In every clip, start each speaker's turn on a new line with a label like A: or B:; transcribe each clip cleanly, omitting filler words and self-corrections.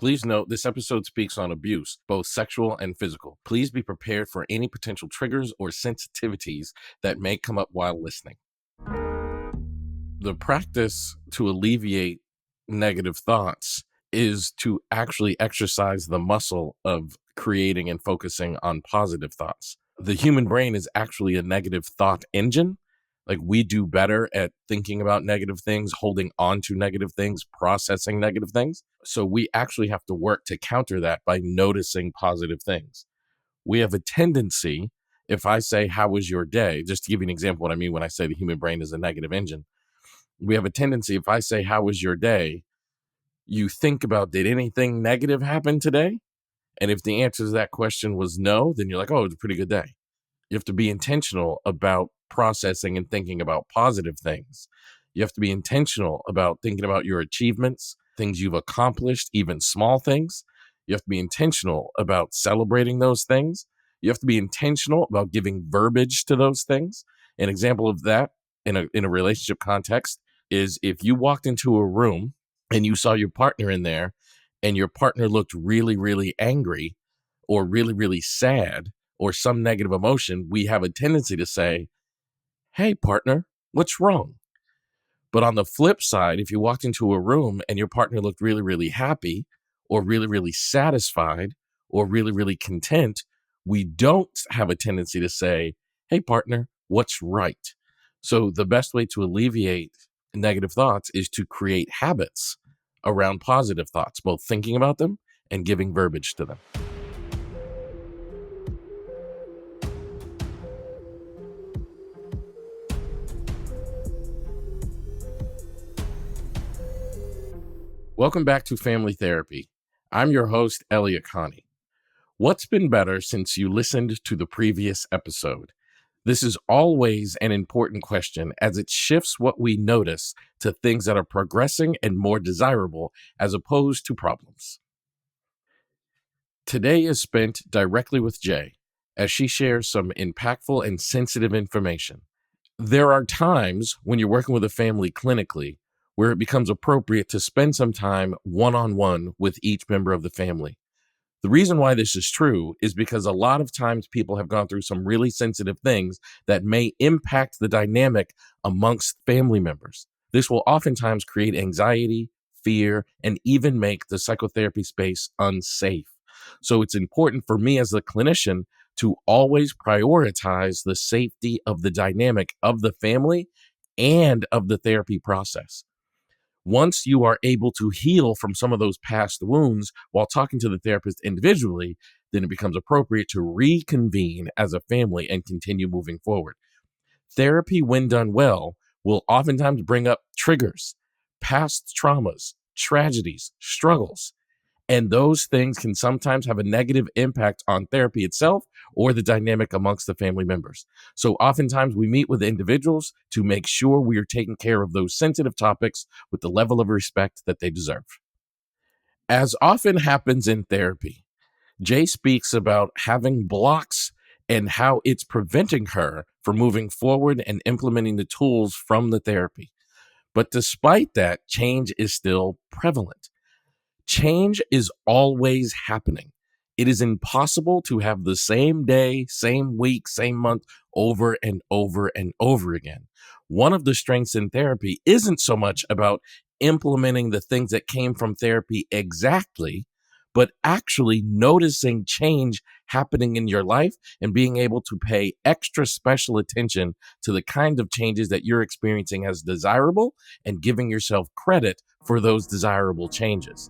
A: Please note this episode speaks on abuse, both sexual and physical. Please be prepared for any potential triggers or sensitivities that may come up while listening. The practice to alleviate negative thoughts is to actually exercise the muscle of creating and focusing on positive thoughts. The human brain is actually a negative thought engine. Like, we do better at thinking about negative things, holding on to negative things, processing negative things. So we actually have to work to counter that by noticing positive things. We have a tendency, if I say, how was your day? Just to give you an example, what I mean when I say the human brain is a negative engine. We have a tendency, if I say, how was your day? You think about, did anything negative happen today? And if the answer to that question was no, then you're like, oh, it was a pretty good day. You have to be intentional about processing and thinking about positive things. You have to be intentional about thinking about your achievements, things you've accomplished, even small things. You have to be intentional about celebrating those things. You have to be intentional about giving verbiage to those things. An example of that in a relationship context is if you walked into a room and you saw your partner in there and your partner looked really, really angry or really, really sad or some negative emotion, we have a tendency to say, hey, partner, what's wrong? But on the flip side, if you walked into a room and your partner looked really, really happy or really, really satisfied or really, really content, we don't have a tendency to say, hey, partner, what's right? So the best way to alleviate negative thoughts is to create habits around positive thoughts, both thinking about them and giving verbiage to them. Welcome back to Family Therapy. I'm your host, Elliott. What's been better since you listened to the previous episode? This is always an important question as it shifts what we notice to things that are progressing and more desirable as opposed to problems. Today is spent directly with Jay as she shares some impactful and sensitive information. There are times when you're working with a family clinically where it becomes appropriate to spend some time one-on-one with each member of the family. The reason why this is true is because a lot of times people have gone through some really sensitive things that may impact the dynamic amongst family members. This will oftentimes create anxiety, fear, and even make the psychotherapy space unsafe. So it's important for me as a clinician to always prioritize the safety of the dynamic of the family and of the therapy process. Once you are able to heal from some of those past wounds while talking to the therapist individually, then it becomes appropriate to reconvene as a family and continue moving forward. Therapy, when done well, will oftentimes bring up triggers, past traumas, tragedies, struggles. And those things can sometimes have a negative impact on therapy itself or the dynamic amongst the family members. So oftentimes we meet with individuals to make sure we are taking care of those sensitive topics with the level of respect that they deserve. As often happens in therapy, Jay speaks about having blocks and how it's preventing her from moving forward and implementing the tools from the therapy. But despite that, change is still prevalent. Change is always happening. It is impossible to have the same day, same week, same month over and over and over again. One of the strengths in therapy isn't so much about implementing the things that came from therapy exactly, but actually noticing change happening in your life and being able to pay extra special attention to the kind of changes that you're experiencing as desirable and giving yourself credit for those desirable changes.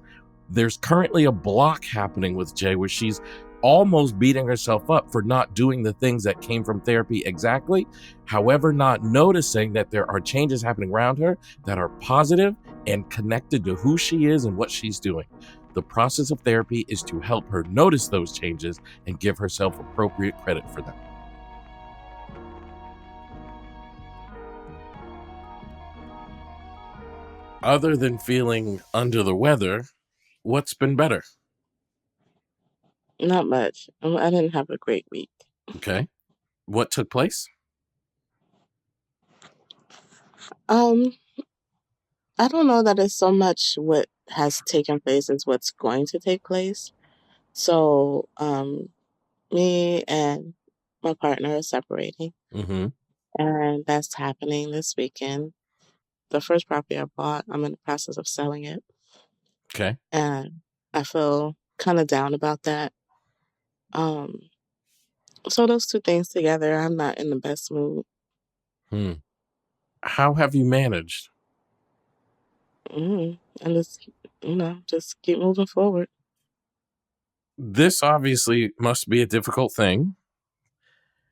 A: There's currently a block happening with Jay where she's almost beating herself up for not doing the things that came from therapy exactly. However, not noticing that there are changes happening around her that are positive and connected to who she is and what she's doing. The process of therapy is to help her notice those changes and give herself appropriate credit for them. Other than feeling under the weather, what's been better?
B: Not much. I didn't have a great week.
A: Okay. What took place?
B: Um, I don't know that it's so much what has taken place is what's going to take place. So, me and my partner are separating,
A: Mm-hmm.
B: and that's happening this weekend. The first property I bought, I'm in the process of selling it,
A: Okay.
B: and I feel kind of down about that. Um, so those two things together, I'm not in the best mood.
A: Hmm. How have you managed?
B: And just, just keep moving forward.
A: This obviously must be a difficult thing.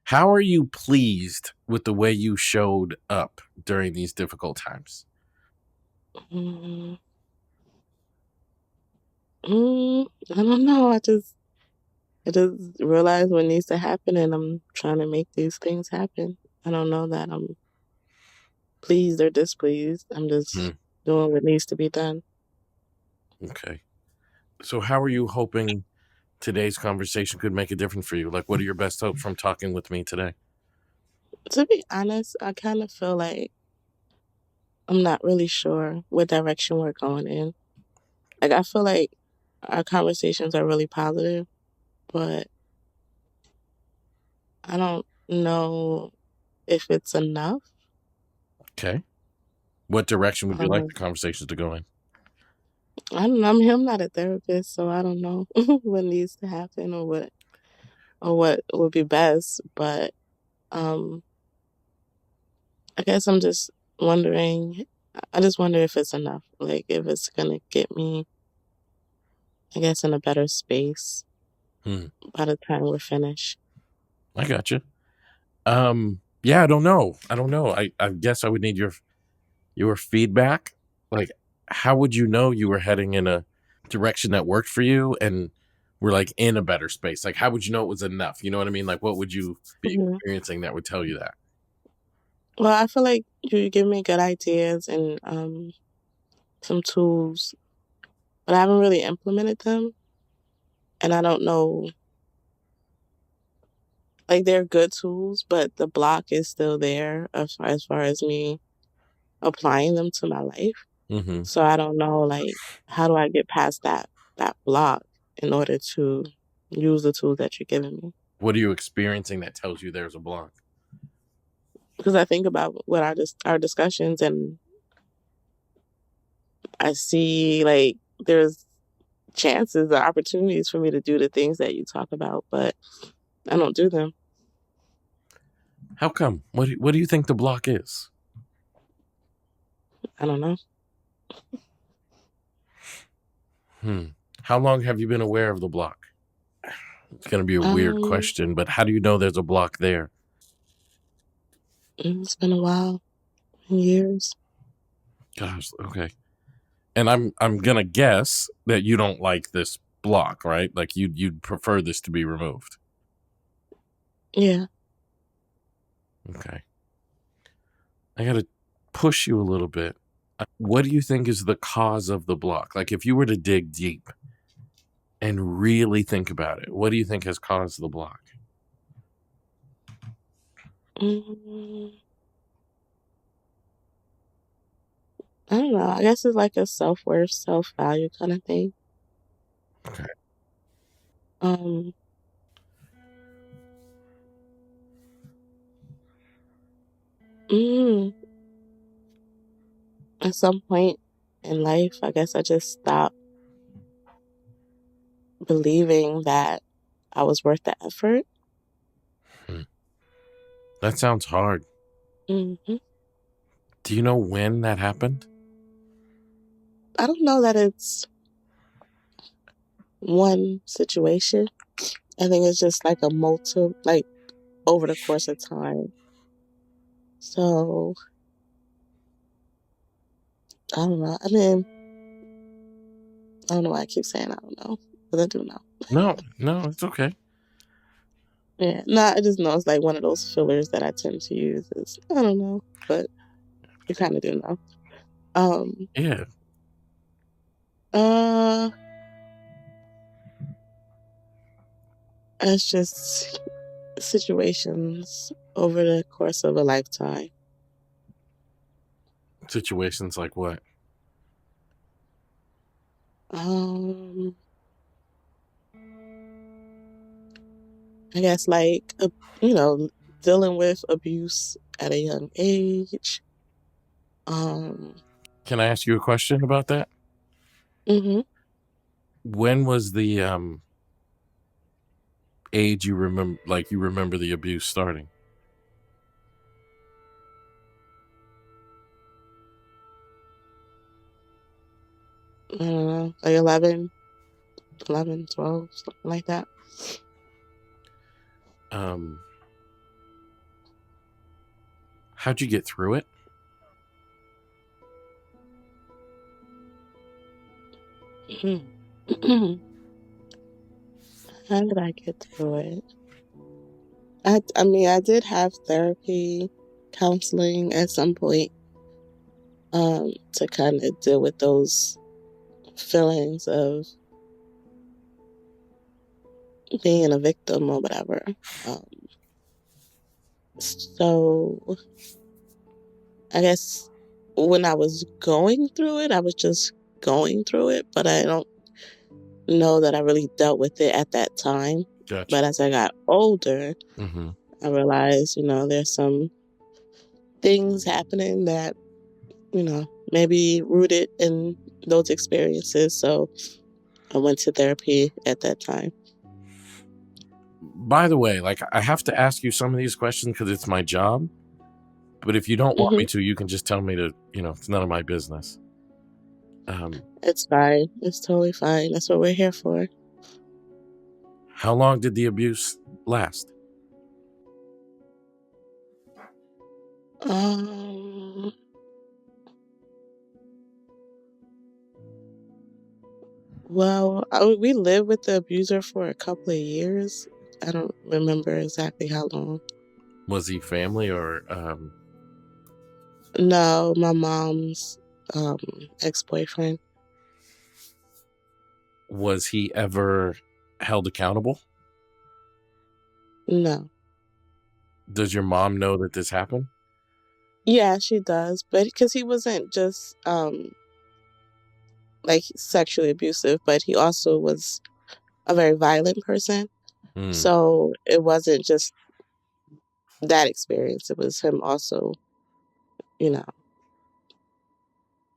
A: How are you pleased with the way you showed up during these difficult times?
B: Mm, I don't know. I just realize what needs to happen, and I'm trying to make these things happen. I don't know that I'm pleased or displeased. I'm
A: Hmm.
B: just doing what needs to be done.
A: Okay. So, how are you hoping today's conversation could make a difference for you? Like, what are your best hopes from talking with me today?
B: To be honest, I kind of feel like I'm not really sure what direction we're going in. Like, I feel like our conversations are really positive, but I don't know if it's enough.
A: Okay. What direction would you like
B: Um,
A: the conversations to go in?
B: I don't know. I'm not a therapist, so I don't know what needs to happen or what would be best. But um, I guess I'm just wondering. I just wonder if it's enough. Like if it's gonna get me, I guess, in a better space
A: Hmm.
B: by the time we're finished.
A: I got you. Yeah, I don't know. I guess I would need your feedback. Like, how would you know you were heading in a direction that worked for you and were like in a better space? Like, how would you know it was enough? You know what I mean? Like, what would you be
B: Mhm.
A: experiencing that would tell you that?
B: Well, I feel like you give me good ideas and some tools, but I haven't really implemented them, and I don't know. Like they're good tools, but the block is still there as far as me applying them to my life.
A: Hmm.
B: So I don't know, like, how do I get past that block in order to use the tools that you're giving me?
A: What are you experiencing that tells you there's a block?
B: Because I think about what our discussions, and I see like there's chances or opportunities for me to do the things that you talk about, but I don't do them.
A: How come? What do you think the block is?
B: I don't know.
A: Hmm. How long have you been aware of the block? It's going to be a weird
B: Um,
A: question, but how do you know there's a block there?
B: it's been a while, years.
A: Gosh, okay. And I'm gonna guess that you don't like this block, right? Like you'd prefer this to be removed.
B: Yeah.
A: Okay. I gotta push you a little bit. What do you think is the cause of the block? Like if you were to dig deep and really think about it, what do you think has caused the block?
B: Mm, I don't know. I guess it's like a self-worth, self-value kind of thing.
A: Okay.
B: Um, mm, at some point in life, I guess I just stopped believing that I was worth the effort.
A: Hmm. That sounds hard.
B: Hmm.
A: Do you know when that happened?
B: I don't know that it's one situation. I think it's just like a like over the course of time. So I don't know. I mean, I don't know why I keep saying I don't know, because I do know.
A: No, no, it's okay.
B: Yeah, no, I just know it's like one of those fillers that I tend to use. Is I don't know, but you kind of do know. Um,
A: Yeah.
B: uh, it's just situations over the course of a lifetime.
A: Situations like what?
B: Um, I guess like you know, dealing with abuse at a young age. Um,
A: Can I ask you a question about that?
B: hmm
A: When was the age you remember, like you remember the abuse starting?
B: I don't know, like 11, 12, something like that.
A: Um, how'd you get through it?
B: How did I get through it? I mean, I did have therapy, counseling at some point, to kind of deal with those feelings of being a victim or whatever. Um, so I guess when I was going through it, I was just going through it, but I don't know that I really dealt with it at that time.
A: Gotcha.
B: But as I got older,
A: Mm-hmm.
B: I realized, there's some things happening that, maybe rooted in those experiences. So I went to therapy at that time.
A: By the way, like I have to ask you some of these questions because it's my job. But if you don't want
B: hmm
A: me to, you can just tell me to. It's none of my business. Um,
B: It's fine. It's totally fine. That's what we're here for.
A: how long did the abuse last?
B: Um, well, we lived with the abuser for a couple of years. I don't remember exactly how long.
A: Was he family or
B: No, my mom's um ex-boyfriend.
A: was he ever held accountable?
B: No.
A: Does your mom know that this happened?
B: Yeah, she does, but because he wasn't just like sexually abusive, but he also was a very violent person.
A: Mm,
B: So it wasn't just that experience. It was him also, you know,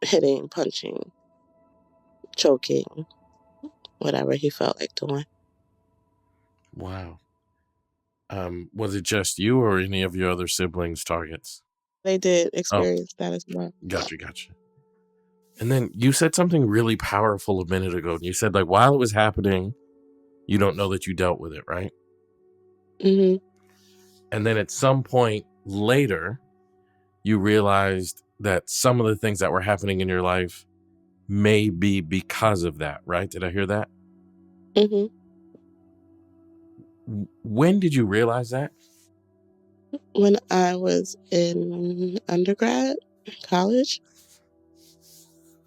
B: hitting, punching, choking, whatever he felt like doing.
A: wow. Was it just you or any of your other siblings targets?
B: They did
A: Oh,
B: experience that as well.
A: gotcha. And then you said something really powerful a minute ago. You said like while it was happening, you don't know that you dealt with it, right?
B: hmm
A: And then at some point later, you realized that some of the things that were happening in your life may be because of that, right? Did I hear that?
B: hmm
A: When did you realize that?
B: When I was in undergrad, college,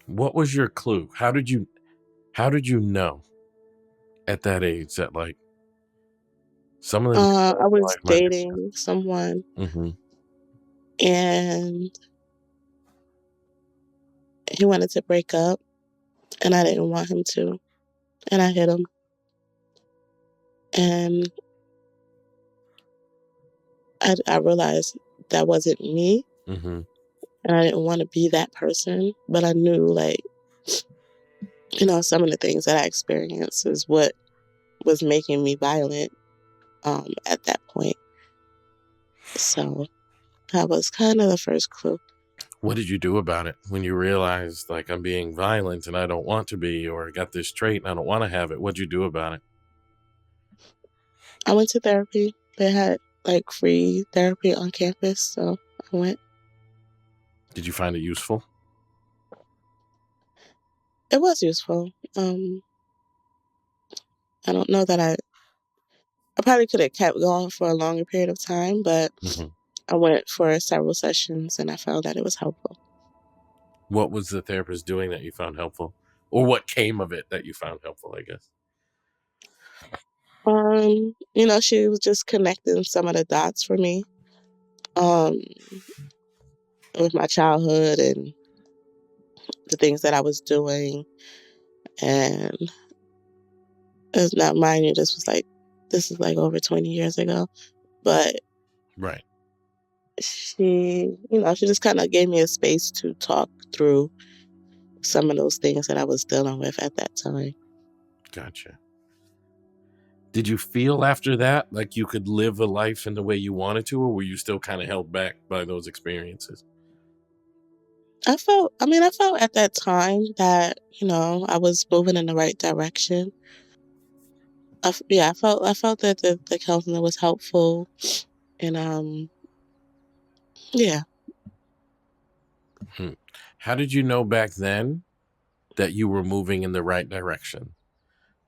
A: What was your clue? How did you know at that age that like some of the things
B: I
A: in your
B: was
A: life might be
B: dating someone
A: mm-hmm.
B: and he wanted to break up and I didn't want him to. And I hit him. And I realized that wasn't me.
A: Mm-hmm.
B: And I didn't want to be that person. But I knew, like, some of the things that I experienced is what was making me violent at that point. So that was kind of the first clue.
A: What did you do about it when you realized like I'm being violent and I don't want to be, or I got this trait and I don't want to have it? What'd you do about it?
B: I went to therapy. They had, like, free therapy on campus. So I went.
A: Did you find it useful?
B: It was useful. I don't know that I probably could have kept going for a longer period of time, but
A: Mm-hmm.
B: I went for several sessions and I found that it was helpful.
A: What was the therapist doing that you found helpful, or what came of it that you found helpful? I guess.
B: She was just connecting some of the dots for me, um, with my childhood and the things that I was doing. And it's not, mind you, this is like over 20 years ago. But
A: Right.
B: she just kind of gave me a space to talk through some of those things that I was dealing with at that time.
A: Gotcha. Did you feel after that like you could live a life in the way you wanted to, or were you still kind of held back by those experiences?
B: I felt at that time that, I was moving in the right direction. I felt that the counseling was helpful, and yeah,
A: Hmm. How did you know back then that you were moving in the right direction?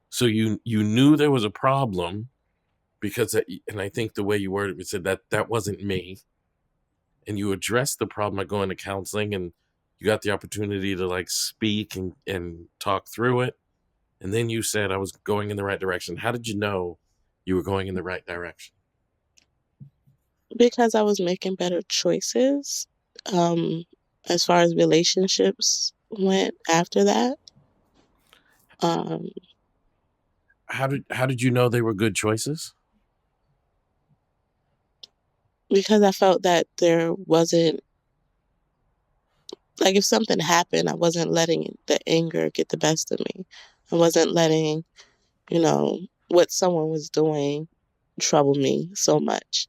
A: So you knew there was a problem because and I think the way you worded it said that that wasn't me, and you addressed the problem by going to counseling, and you got the opportunity to like speak and talk through it, and then you said I was going in the right direction. How did you know you were going in the right direction?
B: because I was making better choices, um, as far as relationships went after that. Um,
A: How did you know they were good choices?
B: because I felt that there wasn't, like, if something happened, I wasn't letting the anger get the best of me. I wasn't letting, what someone was doing trouble me so much.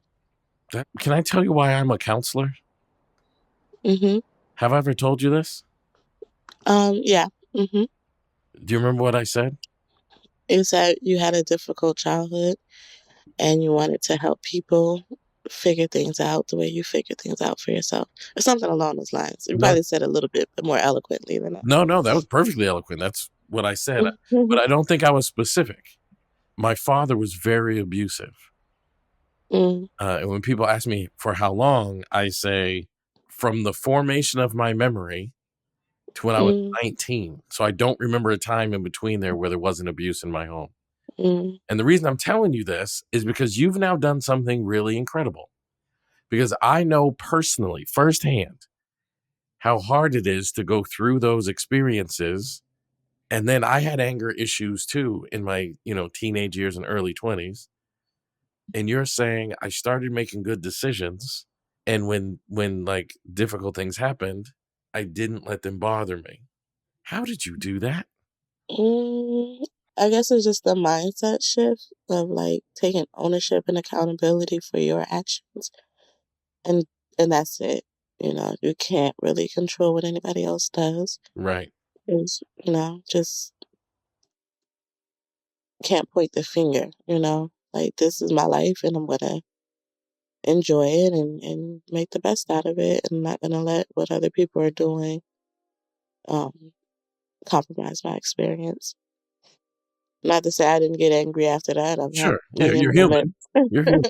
A: Can I tell you why I'm a counselor?
B: Mhm.
A: Have I ever told you this?
B: Yeah. Mhm.
A: Do you remember what I said?
B: You said you had a difficult childhood and you wanted to help people figure things out the way you figure things out for yourself, or something along those lines. You
A: No,
B: probably said a little bit more eloquently than that.
A: no, that was perfectly eloquent. That's what I said, but
B: Mhm.
A: I don't think I was specific. My father was very abusive.
B: Mm,
A: And when people ask me for how long, I say from the formation of my memory to when I was
B: mm,
A: 19. So I don't remember a time in between there where there wasn't abuse in my home.
B: mm,
A: And the reason I'm telling you this is because you've now done something really incredible. Because I know personally, firsthand, how hard it is to go through those experiences. And then I had anger issues too in my, teenage years and early 20s. And you're saying I started making good decisions, and when like difficult things happened, I didn't let them bother me. How did you do that?
B: mm. I guess it's just the mindset shift of like taking ownership and accountability for your actions, and that's it. You can't really control what anybody else does.
A: Right.
B: Is just can't point the finger. Like, this is my life, and I'm gonna enjoy it and make the best out of it. I'm not gonna let what other people are doing um, compromise my experience. Not to say I didn't get angry after that. I've had
A: Sure. Yeah,
B: plenty of
A: you're human.
B: moments,
A: You're human.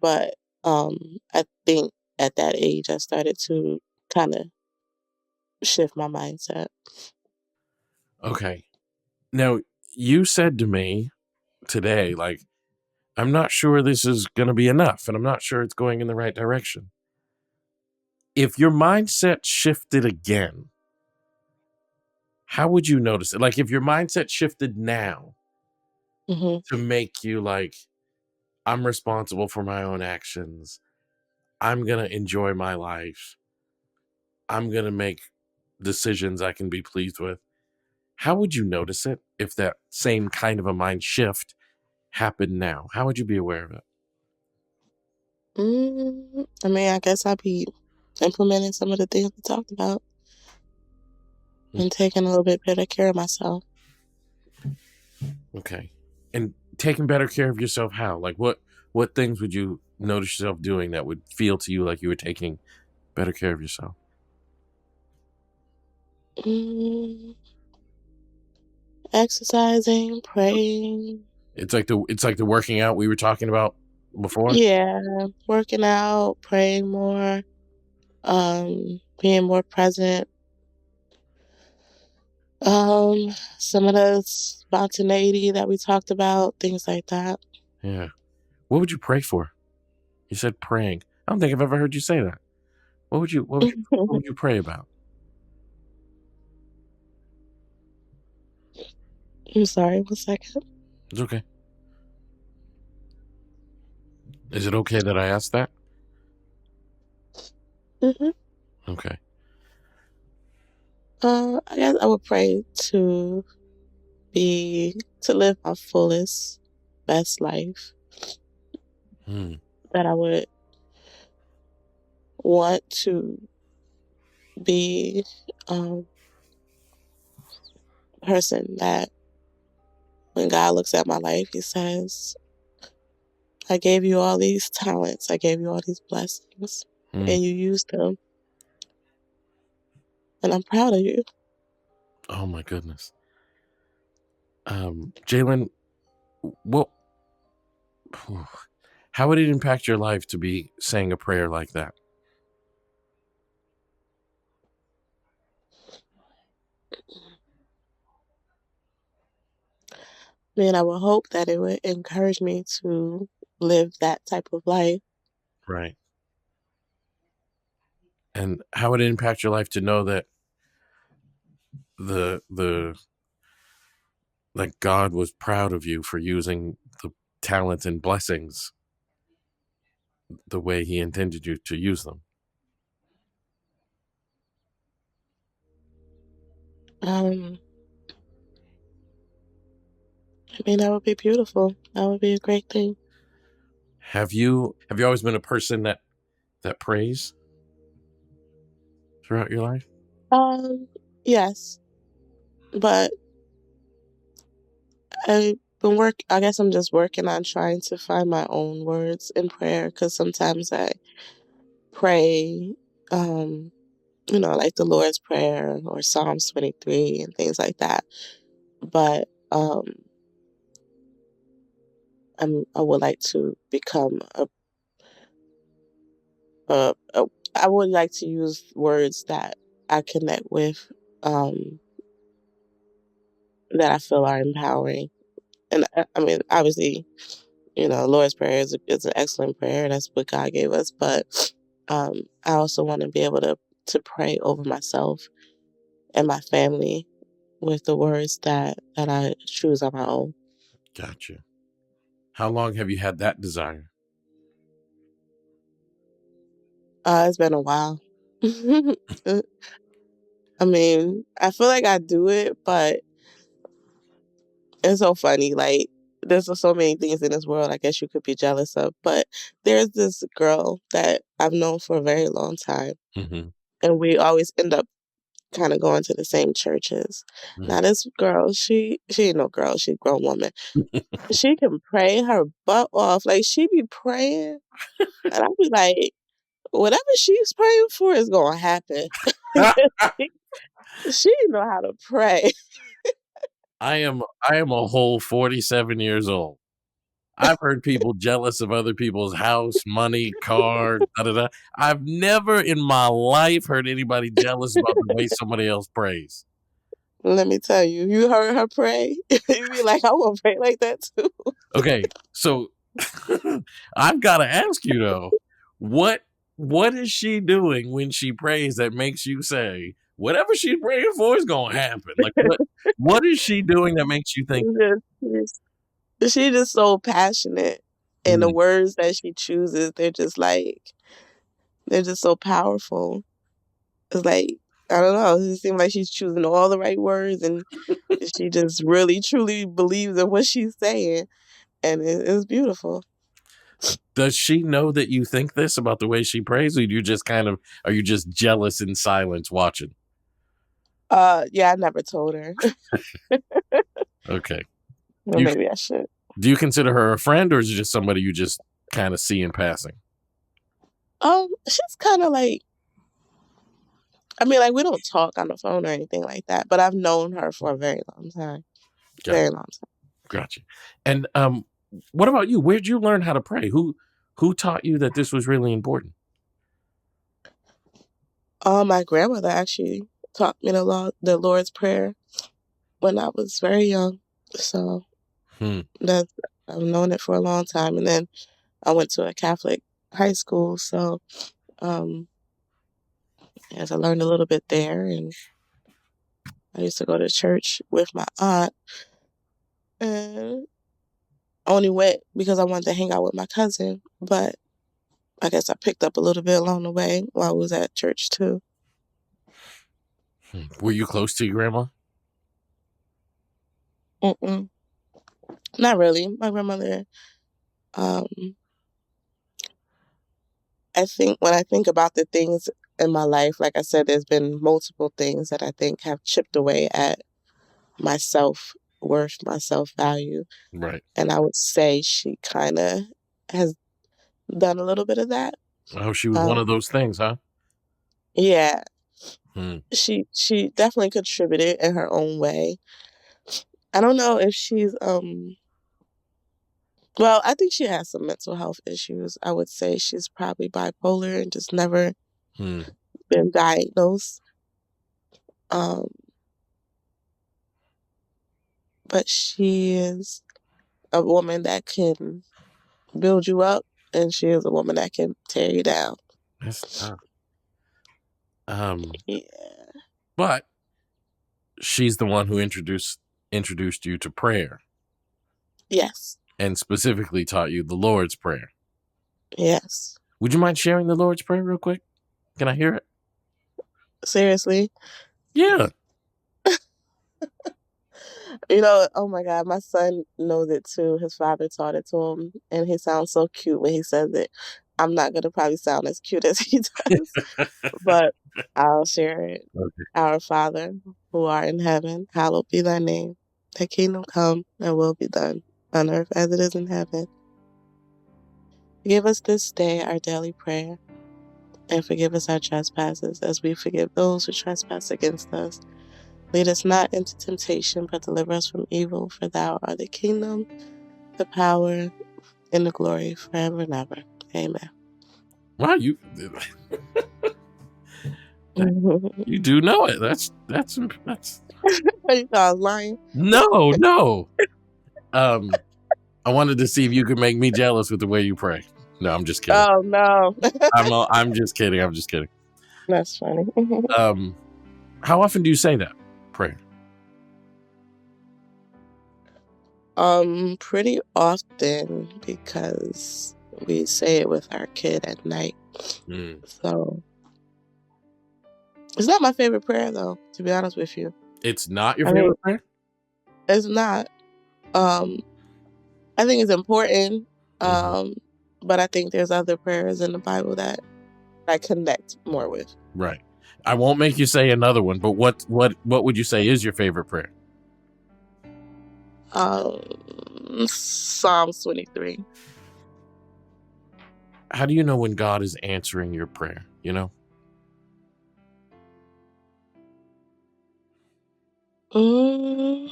B: but I think at that age I started to kind of shift my mindset.
A: Okay. Now, you said to me today, like, I'm not sure this is going to be enough, and I'm not sure it's going in the right direction. If your mindset shifted again, how would you notice it? Like, if your mindset shifted now
B: Hmm.
A: to make you like, I'm responsible for my own actions, I'm going to enjoy my life, I'm going to make decisions I can be pleased with. How would you notice it if that same kind of a mind shift happened now? How would you be aware of it?
B: I mean, I guess I'll be implementing some of the things we talked about
A: Mm,
B: and taking a little bit better care of myself.
A: okay. And taking better care of yourself, how? Like what things would you notice yourself doing that would feel to you like you were taking better care of yourself?
B: Mm, exercising, praying,
A: It's like the working out we were talking about before.
B: yeah, working out, praying more, being more present, some of the spontaneity that we talked about, things like that.
A: Yeah. What would you pray for? You said praying. I don't think I've ever heard you say that. What would you pray about?
B: I'm sorry, 1 second.
A: It's okay. Is it okay that I asked that?
B: hmm
A: Okay.
B: I guess I would pray to live my fullest, best life.
A: Hmm.
B: That I would want to be a person that when God looks at my life, He says, "I gave you all these talents. I gave you all these blessings,
A: Hmm.
B: and you used them, and I'm proud of you."
A: Oh my goodness. Jalen, what? How would it impact your life to be saying a prayer like that?
B: And I would hope that it would encourage me to live that type of life.
A: Right. And how would it impact your life to know that the like God was proud of you for using the talents and blessings the way He intended you to use them?
B: Um, that would be beautiful. That would be a great thing.
A: Have you always been a person that prays throughout your life?
B: Yes, but I guess I'm just working on trying to find my own words in prayer because sometimes I pray, um, like the Lord's Prayer or Psalms 23 and things like that. But I would like to become I would like to use words that I connect with, um, that I feel are empowering. And obviously, Lord's Prayer is an excellent prayer. That's what God gave us. But I also want to be able to pray over myself and my family with the words that I choose on my own.
A: Gotcha. How long have you had that desire?
B: It's been a while. I feel like I do it, but it's so funny. Like, there's so many things in this world I guess you could be jealous of. But there's this girl that I've known for a very long time,
A: Hmm.
B: and we always end up kind of going to the same churches. Now, this girl, she ain't no girl, she a grown woman. She can pray her butt off. Like, she be praying, and I be like, whatever she's praying for is gonna happen. She know how to pray.
A: I am a whole 47 years old. I've heard people jealous of other people's house, money, car, da da da. I've never in my life heard anybody jealous about the way somebody else prays.
B: Let me tell you, you heard her pray. You be like, I want to pray like that too.
A: Okay, so I've got to ask you though, what what is she doing when she prays that makes you say whatever she's praying for is gonna happen? Like what is she doing that makes you think?
B: She just so passionate, and the
A: "Hmm,
B: words that she chooses, they're just so powerful. It's like, I don't know, it just seems like she's choosing all the right words, and she just really truly believes in what she's saying, and it's beautiful.
A: does she know that you think this about the way she prays, or you just kind of are you just jealous in silence watching?
B: Yeah, I never told her.
A: Okay.
B: Well,
A: Do you
B: maybe I should.
A: do you consider her a friend, or is it just somebody you just kind of see in passing?
B: She's kind of like, we don't talk on the phone or anything like that, but I've known her for a very long time.
A: Got
B: Very long time.
A: gotcha. And what about you? Where'd you learn how to pray? Who taught you that this was really important?
B: My grandmother actually taught me the Lord's Prayer when I was very young. So
A: Hmm.
B: that's I've known it for a long time. And then I went to a Catholic high school, so um, as I learned a little bit there, and I used to go to church with my aunt. and only went because I wanted to hang out with my cousin. But I guess I picked up a little bit along the way while I was at church too.
A: Were you close to your grandma?
B: Mm-mm. Not really. My grandmother, um, I think when I think about the things in my life, like I said, there's been multiple things that I think have chipped away at my self worth, my self value.
A: Right.
B: And I would say she kind of has done a little bit of that.
A: Oh, she was one
B: Um,
A: of those things, huh?
B: yeah,
A: Hmm.
B: she definitely contributed in her own way. I don't know if she's well, I think she has some mental health issues. I would say she's probably bipolar and just never
A: Hmm.
B: been diagnosed. Um, but she is a woman that can build you up, and she is a woman that can tear you down.
A: That's tough. Um,
B: Yeah.
A: but she's the one who introduced you to prayer
B: Yes.
A: and specifically taught you the Lord's Prayer.
B: Yes.
A: Would you mind sharing the Lord's Prayer real quick? Can I hear it?
B: Seriously.
A: Yeah.
B: Oh my God, my son knows it too. His father taught it to him, and he sounds so cute when he says it. I'm not gonna probably sound as cute as he does, but I'll share it.
A: Okay.
B: Our Father, who art in heaven, hallowed be thy name. Thy kingdom come, and will be done, on earth as it is in heaven. Give us this day our daily prayer, and forgive us our trespasses, as we forgive those who trespass against us. Lead us not into temptation, but deliver us from evil. For thou art the kingdom, the power, and the glory forever and ever. Amen.
A: Wow, you do know it. That's
B: You thought I was lying?
A: no. I wanted to see if you could make me jealous with the way you pray. No, I'm just kidding.
B: Oh no.
A: I'm just kidding. I'm just kidding.
B: That's funny.
A: Um, how often do you say that prayer?
B: Pretty often because we say it with our kid at night.
A: Mm.
B: So it's not my favorite prayer though, to be honest with you.
A: It's not your
B: I mean,
A: favorite prayer?
B: it's not. Um, I think it's important.
A: Mhm.
B: Um, but I think there's other prayers in the Bible that I connect more with.
A: Right. I won't make you say another one, but what would you say is your favorite prayer?
B: Psalms 23.
A: How do you know when God is answering your prayer? You know?
B: Mm,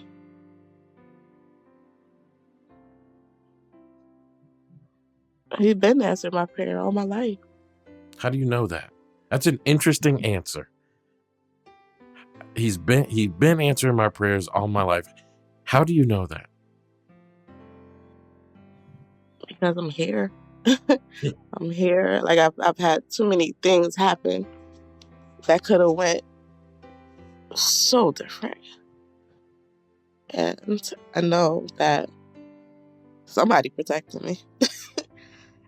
B: he's been answering my prayer all my life.
A: How do you know that? That's an interesting answer. He's been answering my prayers all my life. How do you know that?
B: Because I'm here. I'm here. Like I've had too many things happen that could have went so different. And I know that somebody protected me.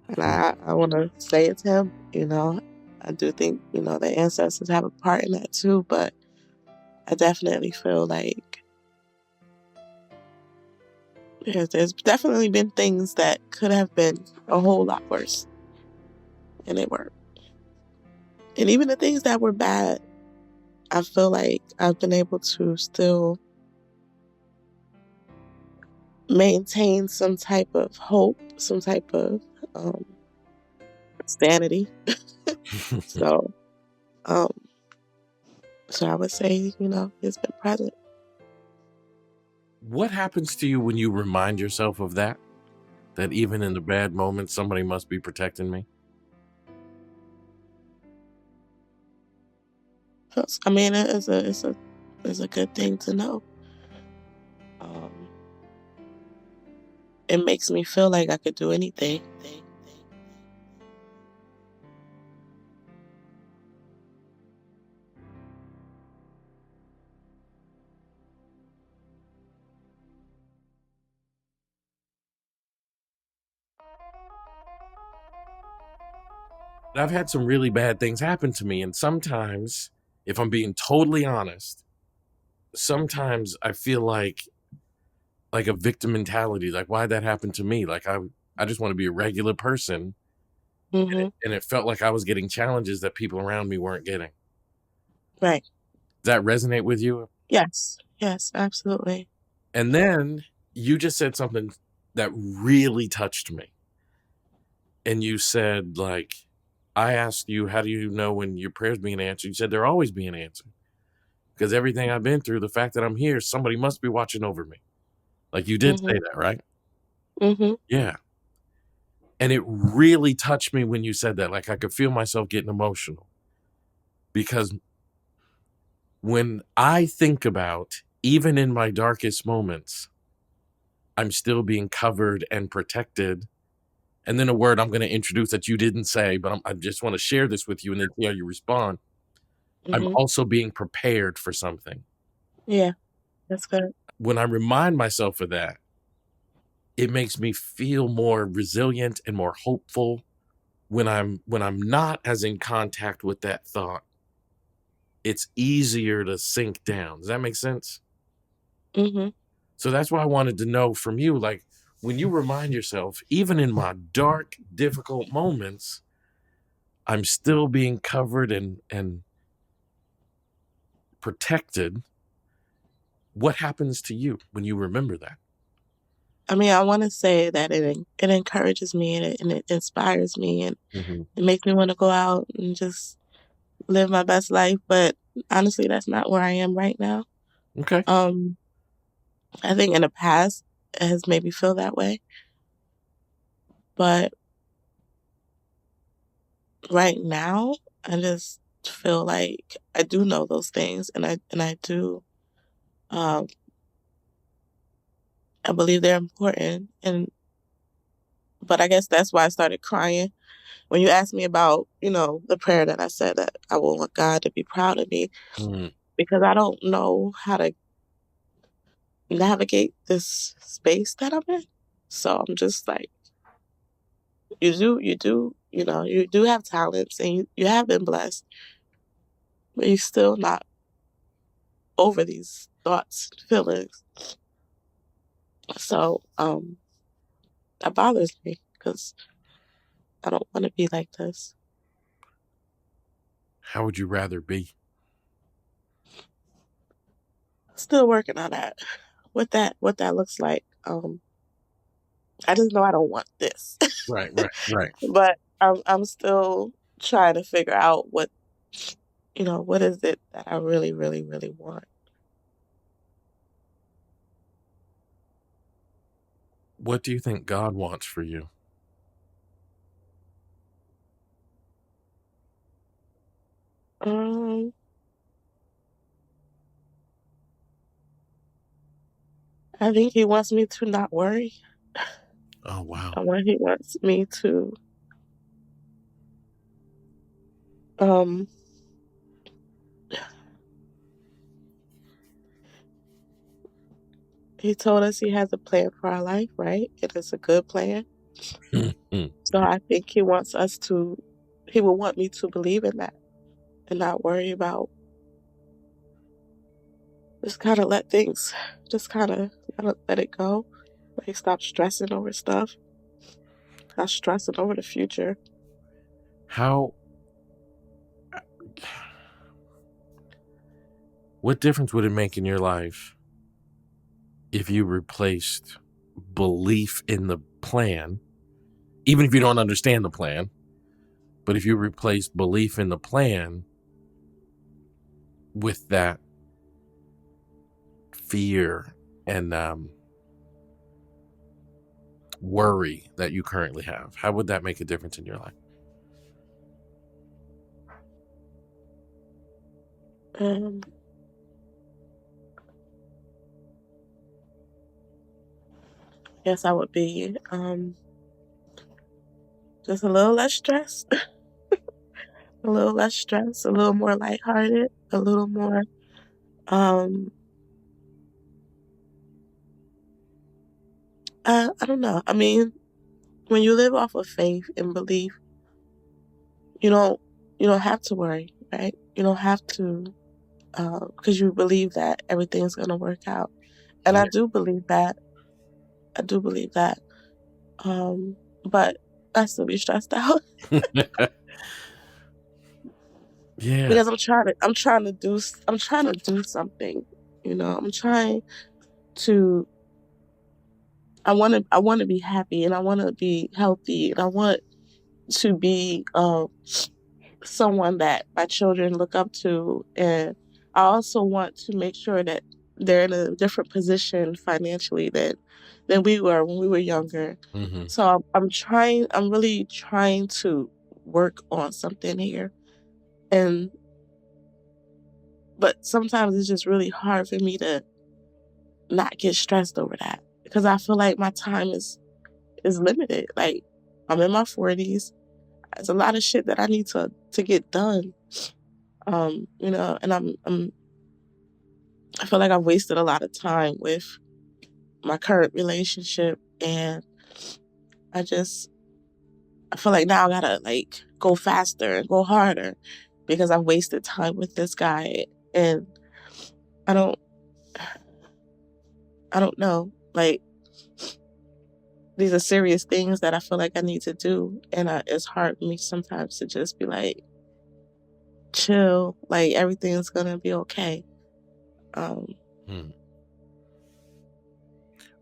B: And I want to say it's him. I do think, the ancestors have a part in that too, but I definitely feel like there's definitely been things that could have been a whole lot worse, and they weren't. And even the things that were bad, I feel like I've been able to still maintain some type of hope, some type of um, sanity. So, um, so I would say, it's been present.
A: What happens to you when you remind yourself of that? That even in the bad moments, somebody must be protecting me?
B: I mean, it's a good thing to know. Um, it makes me feel like I could do anything.
A: I've had some really bad things happen to me. And sometimes, if I'm being totally honest, sometimes I feel like a victim mentality. Like, why'd that happen to me? Like I just want to be a regular person.
B: Mm-hmm.
A: And it felt like I was getting challenges that people around me weren't getting.
B: Right.
A: Does that resonate with you?
B: Yes. Yes, absolutely.
A: And then you just said something that really touched me. And you said, like, I asked you, how do you know when your prayers being answered? You said they're always being answered. Because everything I've been through, the fact that I'm here, somebody must be watching over me. Like, you did say
B: Mm-hmm.
A: that, right?
B: Mm-hmm.
A: Yeah. And it really touched me when you said that. Like, I could feel myself getting emotional. Because when I think about, even in my darkest moments, I'm still being covered and protected. And then a word I'm going to introduce that you didn't say, but I just want to share this with you and then see how you respond. I'm
B: Mm-hmm.
A: also being prepared for something.
B: Yeah, that's good.
A: When I remind myself of that, it makes me feel more resilient and more hopeful. When I'm not as in contact with that thought, it's easier to sink down. Does that make sense?
B: Mm-hmm.
A: So that's why I wanted to know from you, like, when you remind yourself, even in my dark, difficult moments, I'm still being covered and protected. What happens to you when you remember that?
B: I mean, I want to say that it encourages me and it inspires me and
A: Hmm.
B: it makes me want to go out and just live my best life. But honestly, that's not where I am right now.
A: Okay.
B: Um, I think in the past it has made me feel that way, but right now I just feel like I do know those things, and I do. Um, I believe they're important, and but I guess that's why I started crying when you asked me about, the prayer that I said that I will want God to be proud of me
A: Mm.
B: because I don't know how to navigate this space that I'm in. So I'm just like, you do have talents and you have been blessed, but you're still not over these thoughts, feelings. So that bothers me because I don't want to be like this.
A: How would you rather be?
B: Still working on that. What that looks like. I just know I don't want this.
A: Right, right, right.
B: But I'm still trying to figure out what is it that I really, really, really want.
A: What do you think God wants for you?
B: Um, I think he wants me to not worry.
A: Oh, wow.
B: He wants me to um he told us he has a plan for our life, right? It is a good plan.
A: Mm.
B: So I think he will want me to believe in that and not worry about just kind of let things just kind of let it go. Like stop stressing over stuff, stop stressing over the future.
A: How, what difference would it make in your life if you replaced belief in the plan, even if you don't understand the plan, but if you replace belief in the plan with that fear and worry that you currently have, how would that make a difference in your life?
B: Um, Yes, I would be just a little less stressed, a little less stressed, a little more lighthearted, a little more um I don't know. I mean, when you live off of faith and belief, you don't you don't have to worry, right? You don't have to because you believe that everything's gonna work out. And
A: Yeah.
B: I do believe that. I do believe that. Um, but I still be stressed out
A: Yeah.
B: because I'm trying to do something. You know, I'm trying to I want to be happy and I want to be healthy and I want to be someone that my children look up to, and I also want to make sure that they're in a different position financially than we were when we were younger.
A: Hmm.
B: So I'm really trying to work on something here, and but sometimes it's just really hard for me to not get stressed over that because I feel like my time is limited. Like I'm in my 40s. There's a lot of shit that I need to get done. You know, and I feel like I've wasted a lot of time with my current relationship, and I just I feel like now I gotta like go faster and go harder because I've wasted time with this guy, and I don't I don't know, like these are serious things that I feel like I need to do, and it's hard for me sometimes to just be like chill, like everything's gonna be okay. Um,
A: Hmm.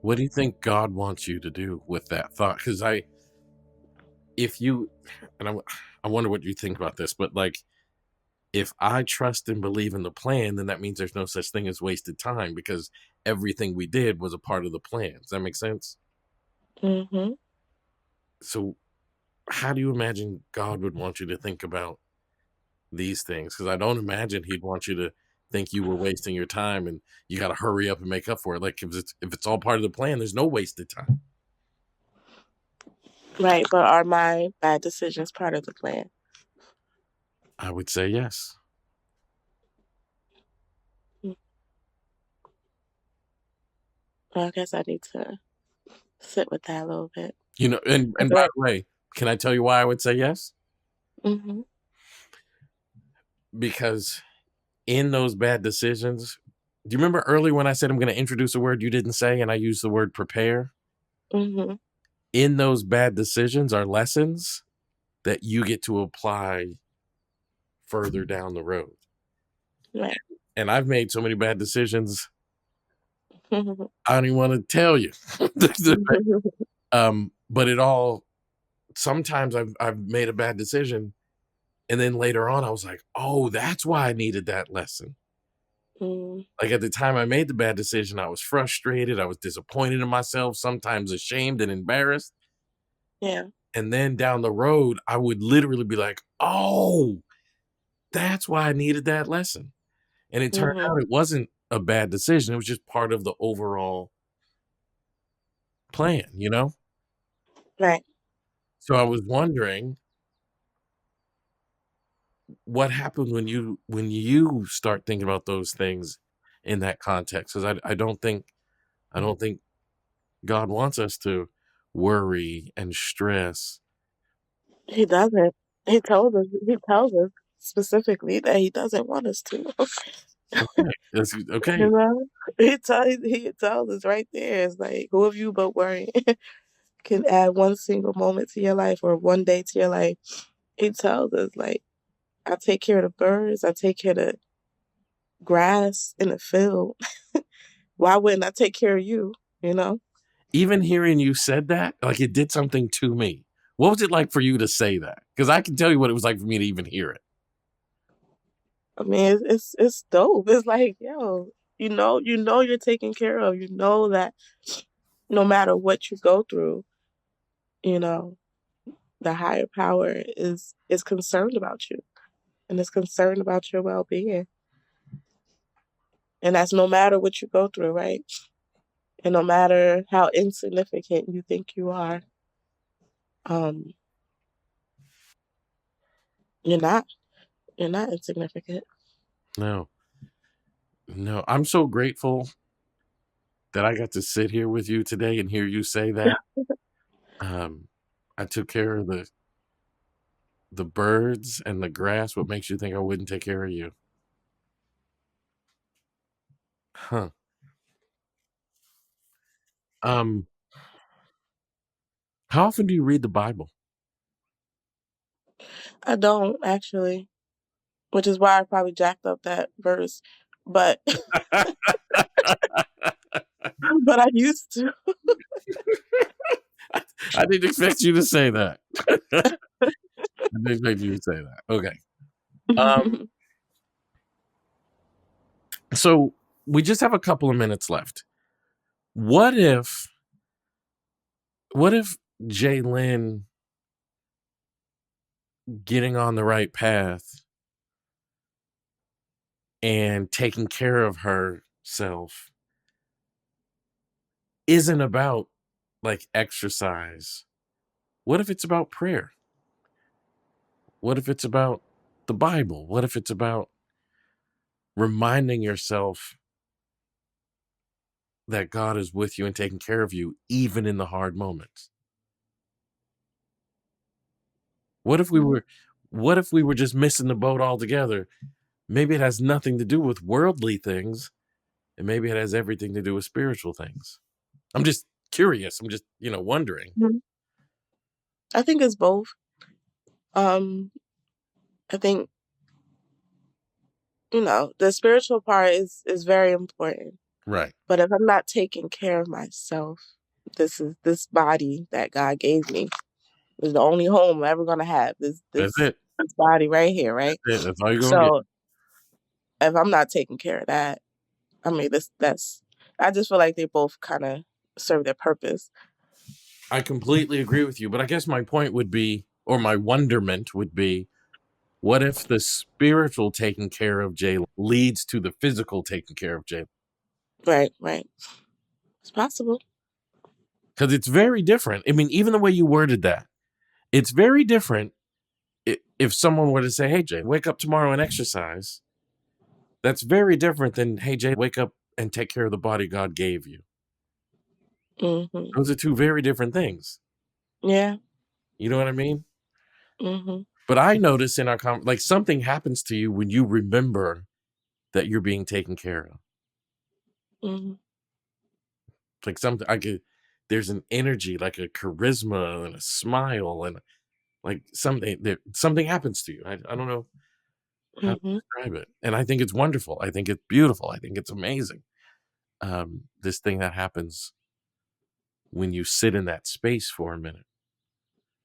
A: What do you think God wants you to do with that thought? Because if you, and I wonder what you think about this, but like, if I trust and believe in the plan, then that means there's no such thing as wasted time because everything we did was a part of the plan. Does that make sense?
B: hmm
A: So, how do you imagine God would want you to think about these things? Because I don't imagine He'd want you to think you were wasting your time and you got to hurry up and make up for it. Like if it's all part of the plan, there's no wasted time.
B: right, but are my bad decisions part of the plan?
A: I would say yes.
B: Mm, well, I guess I need to sit with that a little bit.
A: You know, and by the way, can I tell you why I would say yes?
B: Mhm,
A: Because in those bad decisions, do you remember earlier when I said I'm going to introduce a word you didn't say and I used the word prepare?
B: mhm,
A: In those bad decisions are lessons that you get to apply further down the road.
B: right.
A: And I've made so many bad decisions, I don't even want to tell you. But it all sometimes I've made a bad decision and then later on I was like, "Oh, that's why I needed that lesson."
B: Mm,
A: Like at the time I made the bad decision, I was frustrated, I was disappointed in myself, sometimes ashamed and embarrassed.
B: yeah,
A: And then down the road, I would literally be like, "Oh, that's why I needed that lesson." And it turned
B: mhm,
A: out it wasn't a bad decision, it was just part of the overall plan, you know?
B: right.
A: So I was wondering what happened when you start thinking about those things in that context? Because I don't think God wants us to worry and stress.
B: He doesn't. He tells us specifically that he doesn't want us to.
A: Okay, that's okay.
B: You know? He tells us right there. It's like, who of you but worrying can add one single moment to your life or one day to your life? He tells us, like, I take care of the birds, I take care of the grass in the field. Why wouldn't I take care of you? You know?
A: Even hearing you said that, like, it did something to me. What was it like for you to say that? Because I can tell you what it was like for me to even hear it.
B: I mean, it's dope. It's like, yo, you know you're taken care of. You know that no matter what you go through, you know, the higher power is concerned about you and is concerned about your well being. And that's no matter what you go through, right? And no matter how insignificant you think you are, um, you're not. You're not insignificant.
A: No, no, I'm so grateful that I got to sit here with you today and hear you say that. Um, I took care of the The birds and the grass. What makes you think I wouldn't take care of you? Huh. Um, how often do you read the Bible?
B: I don't actually, which is why I probably jacked up that verse. But but I used to.
A: I didn't expect you to say that. I didn't expect you to say that. Okay. Um, so we just have a couple of minutes left. What if Jalen getting on the right path and taking care of herself isn't about like exercise? What if it's about prayer? What if it's about the Bible? What if it's about reminding yourself that God is with you and taking care of you, even in the hard moments? What if we were just missing the boat altogether? Maybe it has nothing to do with worldly things, and maybe it has everything to do with spiritual things. I'm just curious. I'm just, wondering.
B: I think it's both. Um, I think the spiritual part is very important.
A: Right.
B: But if I'm not taking care of myself, this body that God gave me is the only home I'm ever gonna have. This
A: That's
B: this
A: it.
B: this body right here, right?
A: That's it. That's all you're gonna get.
B: So if I'm not taking care of that, I mean that's I just feel like they both kind of serve their purpose.
A: I completely agree with you, but I guess my point would be, or my wonderment would be, what if the spiritual taking care of Jay leads to the physical taking care of Jay?
B: Right, right. It's possible.
A: Because it's very different. I mean, even the way you worded that, it's very different. If someone were to say, "Hey Jay, wake up tomorrow and exercise," that's very different than, "Hey Jay, wake up and take care of the body God gave you."
B: Hmm.
A: Those are two very different things.
B: Yeah.
A: You know what I mean?
B: Hmm.
A: But I notice in our like something happens to you when you remember that you're being taken care of.
B: Hmm.
A: Like something I could, there's an energy, like a charisma and a smile, and like something happens to you. I don't know how to
B: Hmm.
A: describe it, and I think it's wonderful. I think it's beautiful. I think it's amazing. This thing that happens when you sit in that space for a minute.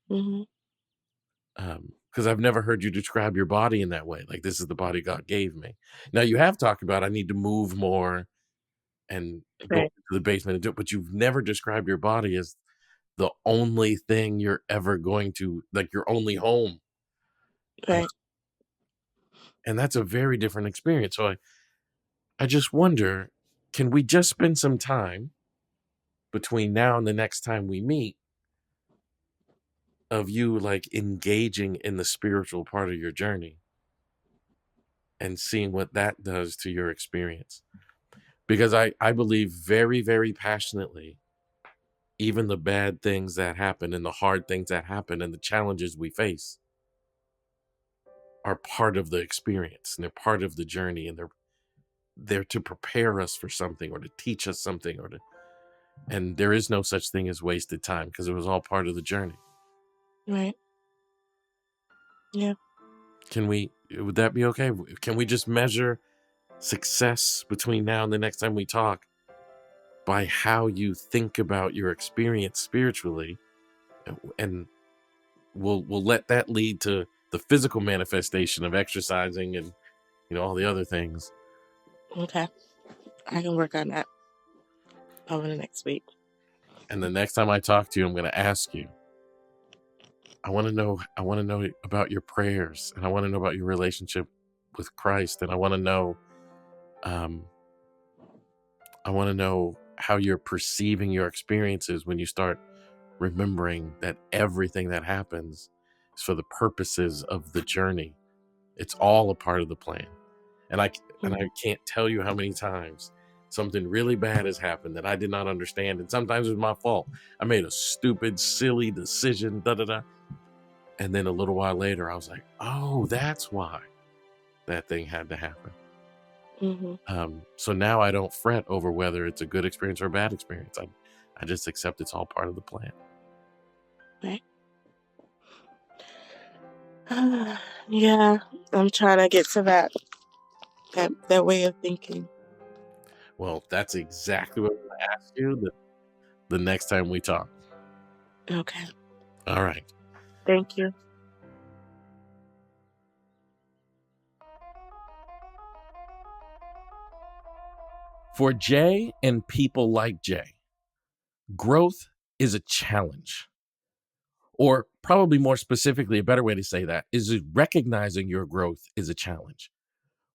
B: Hmm.
A: Because I've never heard you describe your body in that way. Like, this is the body God gave me. Now you have talked about I need to move more and go
B: Right,
A: to the basement and do it, but you've never described your body as the only thing you're ever going to, like, your only home. Uh,
B: right.
A: and that's a very different experience. So I just wonder, can we just spend some time between now and the next time we meet of you like engaging in the spiritual part of your journey and seeing what that does to your experience? Because I believe very, very passionately, even the bad things that happen and the hard things that happen and the challenges we face are part of the experience, and they're part of the journey, and they're there to prepare us for something or to teach us something, and there is no such thing as wasted time because it was all part of the journey.
B: Right. Yeah.
A: Would that be okay? Can we just measure success between now and the next time we talk by how you think about your experience spiritually, and we'll let that lead to the physical manifestation of exercising and all the other things.
B: Okay. I can work on that over the next week.
A: And the next time I talk to you, I'm going to ask you, I want to know about your prayers, and I want to know about your relationship with Christ, and um I want to know how you're perceiving your experiences when you start remembering that everything that happens is for the purposes of the journey. It's all a part of the plan. And I
B: Mhm.
A: can't tell you how many times something really bad has happened that I did not understand, and sometimes it was my fault. I made a stupid, silly decision, da da da. And then a little while later, I was like, oh, that's why that thing had to happen.
B: Mm-hmm.
A: So now I don't fret over whether it's a good experience or a bad experience. I just accept it's all part of the plan.
B: Right. Yeah, I'm trying to get to that way of thinking.
A: Well, that's exactly what I'm going to ask you the next time we talk.
B: Okay.
A: All right.
B: Thank you.
A: For Jay and people like Jay, growth is a challenge. Or probably more specifically, a better way to say that is recognizing your growth is a challenge.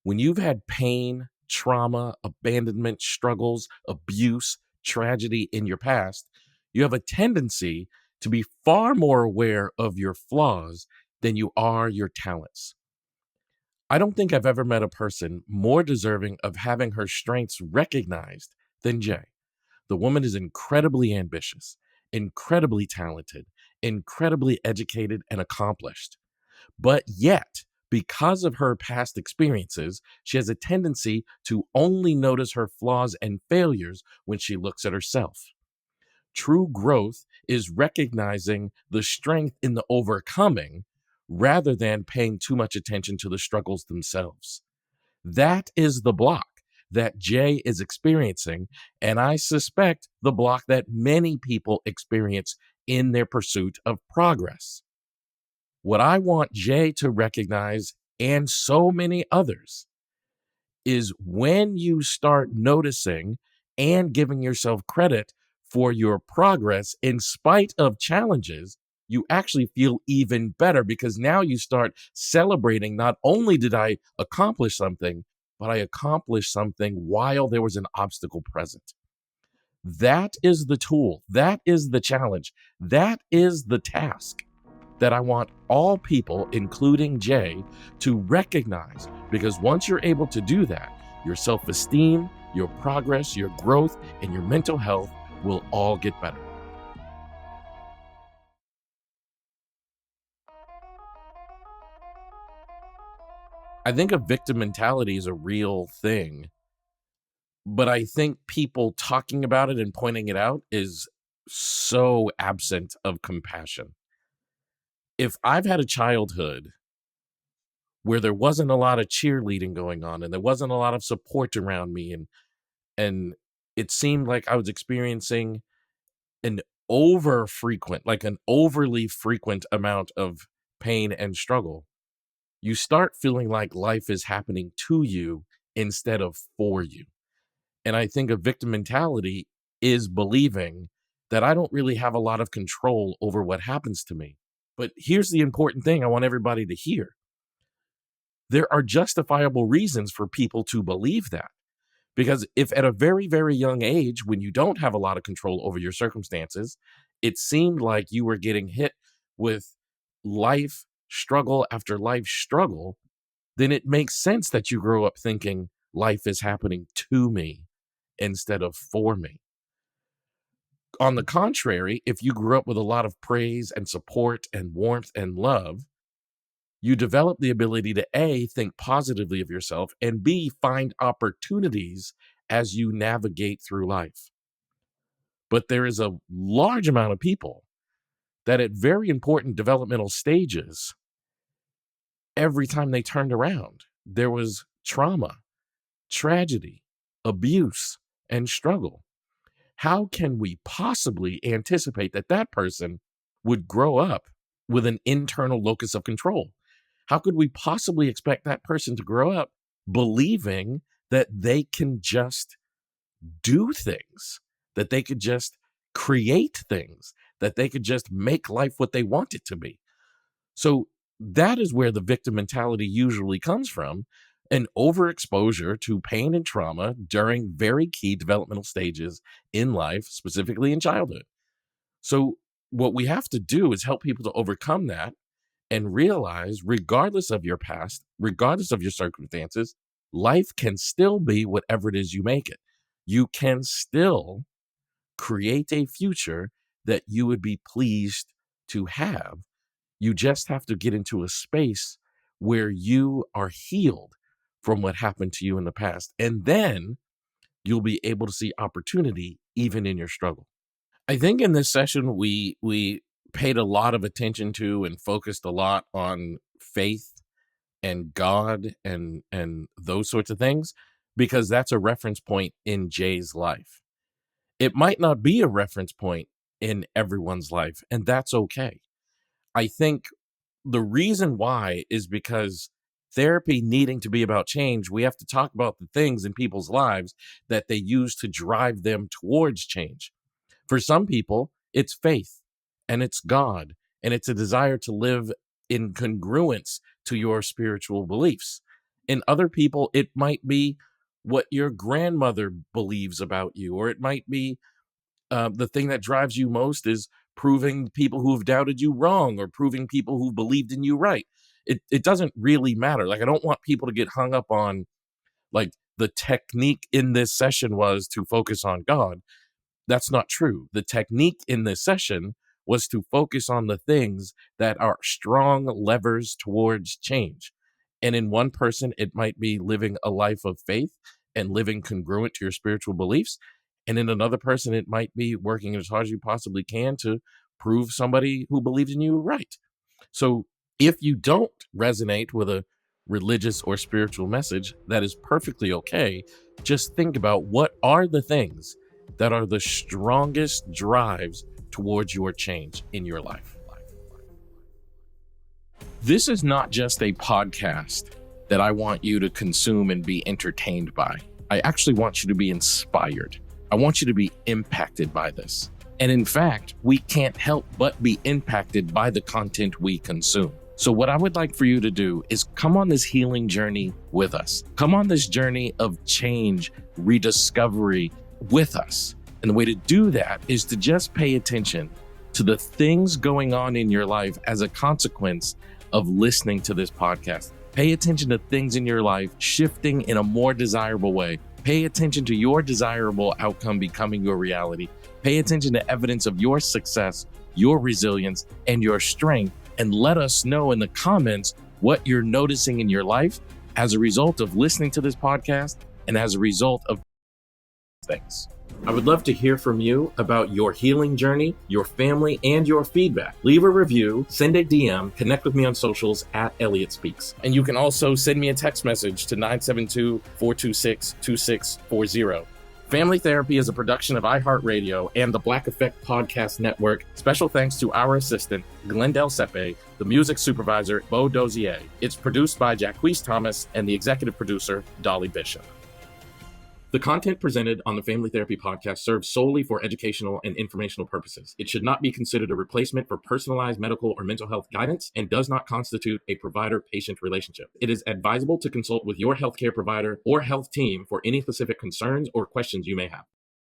A: When you've had pain, trauma, abandonment, struggles, abuse, tragedy in your past, you have a tendency to be far more aware of your flaws than you are your talents. I don't think I've ever met a person more deserving of having her strengths recognized than Jay. The woman is incredibly ambitious, incredibly talented, incredibly educated and accomplished. But yet, because of her past experiences, she has a tendency to only notice her flaws and failures when she looks at herself. True growth is recognizing the strength in the overcoming rather than paying too much attention to the struggles themselves. That is the block that Jay is experiencing, and I suspect the block that many people experience in their pursuit of progress. What I want Jay to recognize, and so many others, is when you start noticing and giving yourself credit for your progress in spite of challenges, you actually feel even better because now you start celebrating not only did I accomplish something, but I accomplished something while there was an obstacle present. That is the tool. That is the challenge. That is the task that I want all people, including Jay, to recognize. Because once you're able to do that, your self esteem, your progress, your growth, and your mental health will all get better. I think a victim mentality is a real thing, but I think people talking about it and pointing it out is so absent of compassion. If I've had a childhood where there wasn't a lot of cheerleading going on and there wasn't a lot of support around me and it seemed like I was experiencing an an overly frequent amount of pain and struggle, you start feeling like life is happening to you instead of for you. And I think a victim mentality is believing that I don't really have a lot of control over what happens to me. But here's the important thing I want everybody to hear: there are justifiable reasons for people to believe that. Because if at a very, very young age, when you don't have a lot of control over your circumstances, it seemed like you were getting hit with life struggle after life struggle, then it makes sense that you grow up thinking life is happening to me instead of for me. On the contrary, if you grew up with a lot of praise and support and warmth and love, you develop the ability to A, think positively of yourself, and B, find opportunities as you navigate through life. But there is a large amount of people that at very important developmental stages, every time they turned around, there was trauma, tragedy, abuse, and struggle. How can we possibly anticipate that that person would grow up with an internal locus of control? How could we possibly expect that person to grow up believing that they can just do things, that they could just create things, that they could just make life what they want it to be? So that is where the victim mentality usually comes from, an overexposure to pain and trauma during very key developmental stages in life, specifically in childhood. So what we have to do is help people to overcome that and realize, regardless of your past, regardless of your circumstances, life can still be whatever it is you make it. You can still create a future that you would be pleased to have You just have to get into a space where you are healed from what happened to you in the past. And then you'll be able to see opportunity even in your struggle. I think in this session, we paid a lot of attention to and focused a lot on faith and God and those sorts of things, because that's a reference point in Jay's life. It might not be a reference point in everyone's life, and that's okay. I think the reason why is because therapy needing to be about change, we have to talk about the things in people's lives that they use to drive them towards change. For some people, it's faith and it's God and it's a desire to live in congruence to your spiritual beliefs. In other people, it might be what your grandmother believes about you, or it might be the thing that drives you most is proving people who have doubted you wrong or proving people who believed in you right. It doesn't really matter. Like, I don't want people to get hung up on, like, the technique in this session was to focus on God. That's not true. The technique in this session was to focus on the things that are strong levers towards change. And in one person, it might be living a life of faith and living congruent to your spiritual beliefs. And in another person, it might be working as hard as you possibly can to prove somebody who believes in you right. So if you don't resonate with a religious or spiritual message, that is perfectly okay. Just think about what are the things that are the strongest drives towards your change in your life. This is not just a podcast that I want you to consume and be entertained by. I actually want you to be inspired. I want you to be impacted by this. And in fact, we can't help but be impacted by the content we consume. So what I would like for you to do is come on this healing journey with us. Come on this journey of change, rediscovery with us. And the way to do that is to just pay attention to the things going on in your life as a consequence of listening to this podcast. Pay attention to things in your life shifting in a more desirable way. Pay attention to your desirable outcome becoming your reality. Pay attention to evidence of your success, your resilience, and your strength. And let us know in the comments what you're noticing in your life as a result of listening to this podcast and as a result of things. I would love to hear from you about your healing journey, your family, and your feedback. Leave a review, send a DM, connect with me on socials at Elliott Speaks. And you can also send me a text message to 972-426-2640. Family Therapy is a production of iHeartRadio and the Black Effect Podcast Network. Special thanks to our assistant, Glendale Sepe, the music supervisor, Bo Dozier. It's produced by Jacquees Thomas and the executive producer, Dolly Bishop. The content presented on the Family Therapy Podcast serves solely for educational and informational purposes. It should not be considered a replacement for personalized medical or mental health guidance and does not constitute a provider-patient relationship. It is advisable to consult with your healthcare provider or health team for any specific concerns or questions you may have.